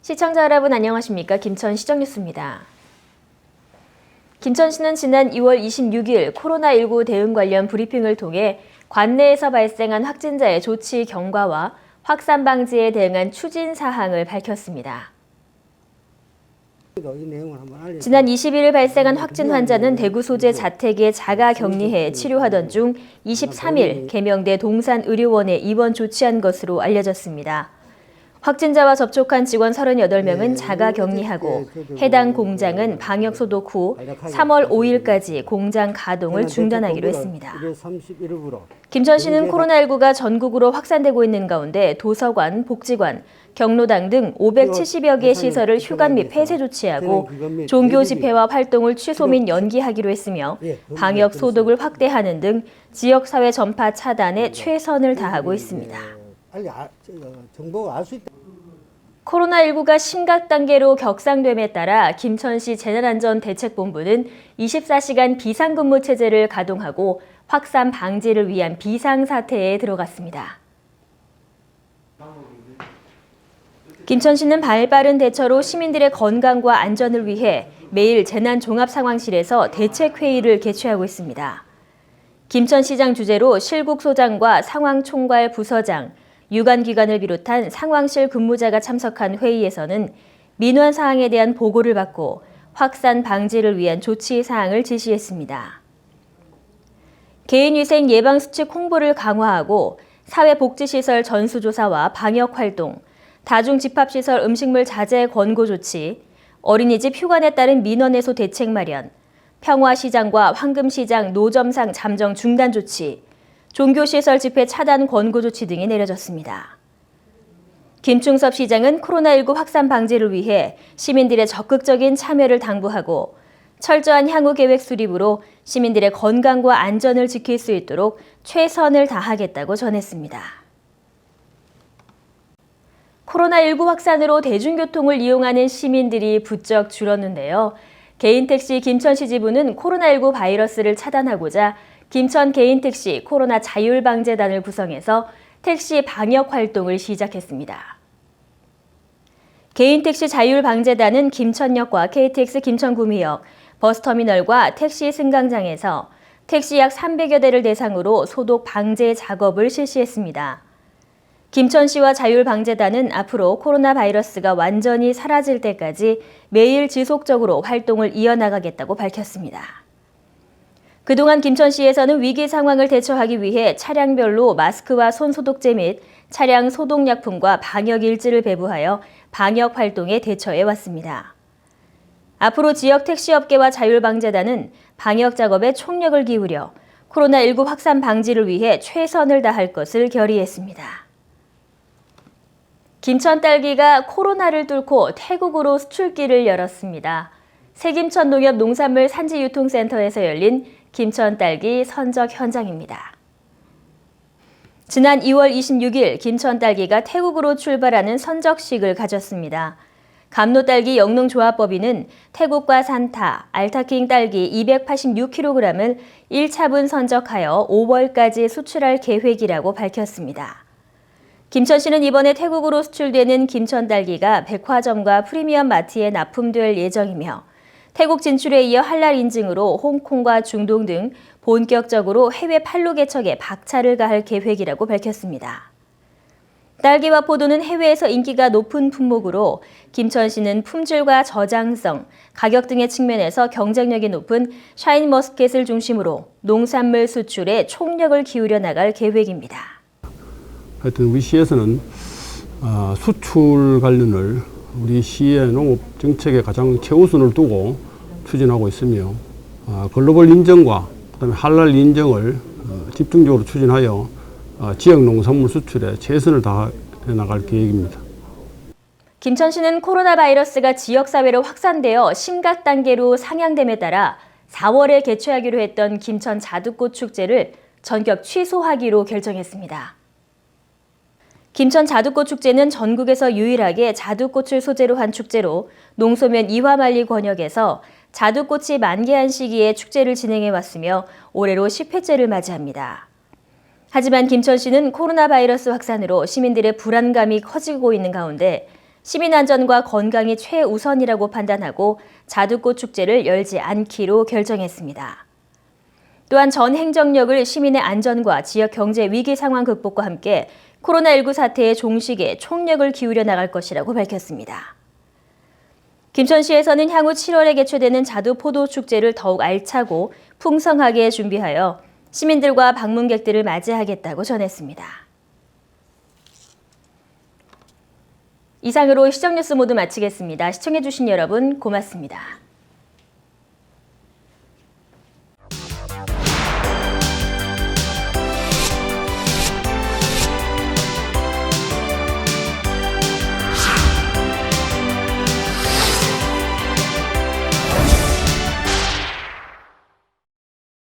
시청자 여러분 안녕하십니까? 김천시정뉴스입니다. 김천시는 지난 2월 26일 코로나19 대응 관련 브리핑을 통해 관내에서 발생한 확진자의 조치 경과와 확산 방지에 대응한 추진 사항을 밝혔습니다. 지난 21일 발생한 확진 환자는 대구 소재 자택에 자가 격리해 치료하던 중 23일 계명대 동산의료원에 입원 조치한 것으로 알려졌습니다. 확진자와 접촉한 직원 38명은 자가 격리하고 해당 공장은 방역 소독 후 3월 5일까지 공장 가동을 중단하기로 했습니다. 김천시는 코로나19가 전국으로 확산되고 있는 가운데 도서관, 복지관, 경로당 등 570여 개 시설을 휴관 및 폐쇄 조치하고 종교 집회와 활동을 취소 및 연기하기로 했으며 방역 소독을 확대하는 등 지역사회 전파 차단에 최선을 다하고 있습니다. 정보가 알 수 있다. 코로나19가 심각 단계로 격상됨에 따라 김천시 재난안전대책본부는 24시간 비상근무 체제를 가동하고 확산 방지를 위한 비상사태에 들어갔습니다. 김천시는 발빠른 대처로 시민들의 건강과 안전을 위해 매일 재난종합상황실에서 대책회의를 개최하고 있습니다. 김천시장 주재로 실국소장과 상황총괄 부서장, 유관기관을 비롯한 상황실 근무자가 참석한 회의에서는 민원 사항에 대한 보고를 받고 확산 방지를 위한 조치 사항을 지시했습니다. 개인위생 예방수칙 홍보를 강화하고 사회복지시설 전수조사와 방역활동, 다중집합시설 음식물 자제 권고 조치, 어린이집 휴관에 따른 민원 해소 대책 마련, 평화시장과 황금시장 노점상 잠정 중단 조치, 종교시설 집회 차단 권고 조치 등이 내려졌습니다. 김충섭 시장은 코로나19 확산 방지를 위해 시민들의 적극적인 참여를 당부하고 철저한 향후 계획 수립으로 시민들의 건강과 안전을 지킬 수 있도록 최선을 다하겠다고 전했습니다. 코로나19 확산으로 대중교통을 이용하는 시민들이 부쩍 줄었는데요. 개인택시 김천시 지부는 코로나19 바이러스를 차단하고자 김천 개인택시 코로나 자율방재단을 구성해서 택시 방역 활동을 시작했습니다. 개인택시 자율방재단은 김천역과 KTX 김천구미역, 버스터미널과 택시 승강장에서 택시 약 300여 대를 대상으로 소독 방제 작업을 실시했습니다. 김천시와 자율방재단은 앞으로 코로나 바이러스가 완전히 사라질 때까지 매일 지속적으로 활동을 이어나가겠다고 밝혔습니다. 그동안 김천시에서는 위기 상황을 대처하기 위해 차량별로 마스크와 손소독제 및 차량 소독약품과 방역 일지를 배부하여 방역 활동에 대처해 왔습니다. 앞으로 지역 택시업계와 자율방재단은 방역 작업에 총력을 기울여 코로나19 확산 방지를 위해 최선을 다할 것을 결의했습니다. 김천 딸기가 코로나를 뚫고 태국으로 수출길을 열었습니다. 새김천 농협 농산물 산지유통센터에서 열린 김천 딸기 선적 현장입니다. 지난 2월 26일 김천 딸기가 태국으로 출발하는 선적식을 가졌습니다. 감로딸기 영농조합법인은 태국과 산타, 알타킹 딸기 286kg을 1차분 선적하여 5월까지 수출할 계획이라고 밝혔습니다. 김천시는 이번에 태국으로 수출되는 김천 딸기가 백화점과 프리미엄 마트에 납품될 예정이며 태국 진출에 이어 할랄 인증으로 홍콩과 중동 등 본격적으로 해외 판로 개척에 박차를 가할 계획이라고 밝혔습니다. 딸기와 포도는 해외에서 인기가 높은 품목으로 김천시는 품질과 저장성, 가격 등의 측면에서 경쟁력이 높은 샤인머스켓을 중심으로 농산물 수출에 총력을 기울여 나갈 계획입니다. 하여튼 우리 시에서는 수출 관련을 우리 시의 농업 정책에 가장 최우선을 두고 추진하고 있으며 글로벌 인증과 그다음에 할랄 인증을 집중적으로 추진하여 지역 농산물 수출에 최선을 다해 나갈 계획입니다. 김천시는 코로나 바이러스가 지역사회로 확산되어 심각 단계로 상향됨에 따라 4월에 개최하기로 했던 김천 자두꽃 축제를 전격 취소하기로 결정했습니다. 김천 자두꽃 축제는 전국에서 유일하게 자두꽃을 소재로 한 축제로 농소면 이화만리 권역에서 자두꽃이 만개한 시기에 축제를 진행해 왔으며 올해로 10회째를 맞이합니다. 하지만 김천시는 코로나 바이러스 확산으로 시민들의 불안감이 커지고 있는 가운데 시민 안전과 건강이 최우선이라고 판단하고 자두꽃 축제를 열지 않기로 결정했습니다. 또한 전 행정력을 시민의 안전과 지역 경제 위기 상황 극복과 함께 코로나19 사태의 종식에 총력을 기울여 나갈 것이라고 밝혔습니다. 김천시에서는 향후 7월에 개최되는 자두 포도 축제를 더욱 알차고 풍성하게 준비하여 시민들과 방문객들을 맞이하겠다고 전했습니다. 이상으로 시정뉴스 모두 마치겠습니다. 시청해주신 여러분 고맙습니다.